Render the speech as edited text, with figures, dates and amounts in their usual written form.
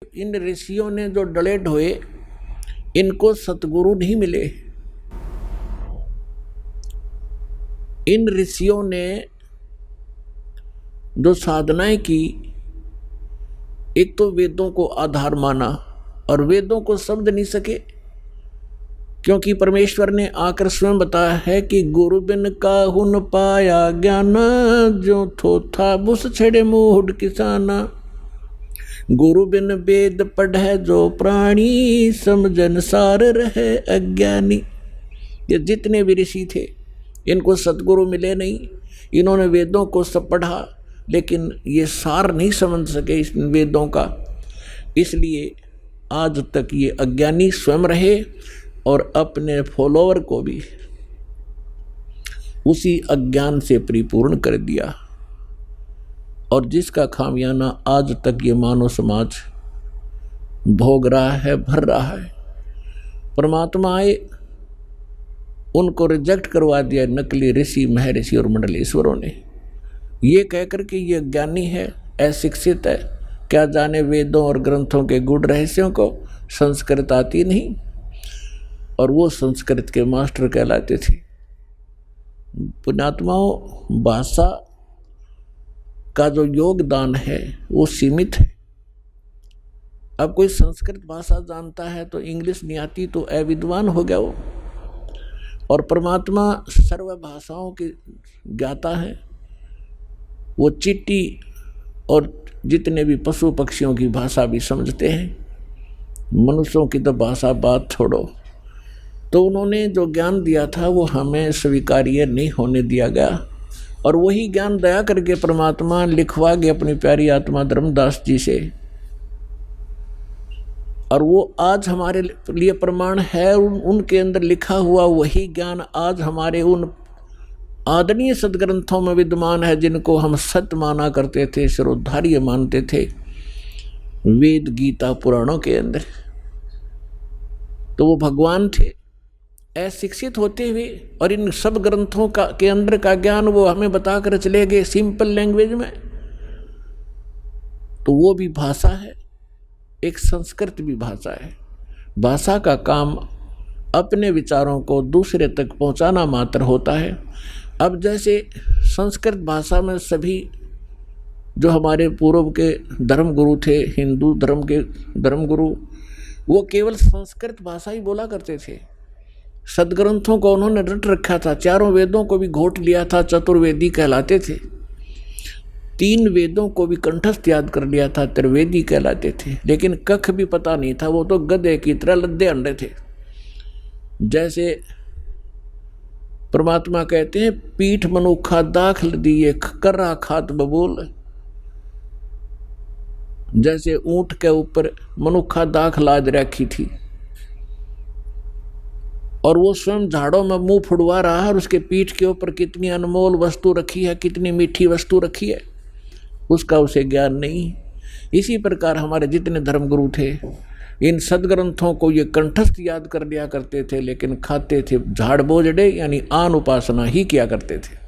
इन ऋषियों ने जो डले ढोए, इनको सतगुरु नहीं मिले। इन ऋषियों ने जो साधनाएं की, एक तो वेदों को आधार माना और वेदों को समझ नहीं सके, क्योंकि परमेश्वर ने आकर स्वयं बताया है कि गुरु बिन काहू न पाया ज्ञान, जो थोथा बुस छेड़े मूढ़ किसाना। गुरु बिन वेद पढ़े जो प्राणी, समझन सार रहे अज्ञानी। ये जितने भी ऋषि थे, इनको सतगुरु मिले नहीं। इन्होंने वेदों को सब पढ़ा, लेकिन ये सार नहीं समझ सके इस वेदों का, इसलिए आज तक ये अज्ञानी स्वयं रहे और अपने फॉलोअर को भी उसी अज्ञान से परिपूर्ण कर दिया, और जिसका खामियाना आज तक ये मानव समाज भोग रहा है, भर रहा है। परमात्मा आए, उनको रिजेक्ट करवा दिया नकली ऋषि, महर्षि और मंडलेश्वरों ने, ये कहकर के ये ज्ञानी है, अशिक्षित है, क्या जाने वेदों और ग्रंथों के गूढ़ रहस्यों को, संस्कृत आती नहीं। और वो संस्कृत के मास्टर कहलाते थे। पुण्यात्माओं, भाषा का जो योगदान है वो सीमित है। अब कोई संस्कृत भाषा जानता है तो इंग्लिश नहीं आती तो अविद्वान हो गया वो। और परमात्मा सर्व भाषाओं के ज्ञाता है। वो चींटी और जितने भी पशु पक्षियों की भाषा भी समझते हैं, मनुष्यों की तो भाषा बात छोड़ो। तो उन्होंने जो ज्ञान दिया था वो हमें स्वीकार्य नहीं होने दिया गया, और वही ज्ञान दया करके परमात्मा लिखवा गए अपनी प्यारी आत्मा धर्मदास जी से, और वो आज हमारे लिए प्रमाण है। उनके अंदर लिखा हुआ वही ज्ञान आज हमारे उन आदरणीय सदग्रंथों में विद्यमान है, जिनको हम सत्य माना करते थे, श्रोधार्य मानते थे, वेद गीता पुराणों के अंदर। तो वो भगवान थे अशिक्षित होते हुए, और इन सब ग्रंथों का के अंदर का ज्ञान वो हमें बताकर चले गए सिंपल लैंग्वेज में। तो वो भी भाषा है, एक संस्कृत भी भाषा है। भाषा का काम अपने विचारों को दूसरे तक पहुंचाना मात्र होता है। अब जैसे संस्कृत भाषा में सभी जो हमारे पूर्व के धर्मगुरु थे, हिंदू धर्म के धर्मगुरु, वो केवल संस्कृत भाषा ही बोला करते थे। सदग्रंथों को उन्होंने रट रखा था, चारों वेदों को भी घोट लिया था, चतुर्वेदी कहलाते थे। 3 वेदों को भी कंठस्थ याद कर लिया था, त्रिवेदी कहलाते थे। लेकिन कख भी पता नहीं था, वो तो गधे की तरह लद्दे अंडे थे। जैसे परमात्मा कहते हैं, पीठ मनुखा दाखल दिए कर्रा खात बबूल। जैसे ऊंट के ऊपर मनुखा दाख लाद रखी थी, और वो स्वयं झाड़ों में मुंह फुड़वा रहा है, और उसके पीठ के ऊपर कितनी अनमोल वस्तु रखी है, कितनी मीठी वस्तु रखी है, उसका उसे ज्ञान नहीं। इसी प्रकार हमारे जितने धर्मगुरु थे, इन सदग्रंथों को ये कंठस्थ याद कर लिया करते थे, लेकिन खाते थे झाड़ बोझड़े, यानी आन उपासना ही किया करते थे।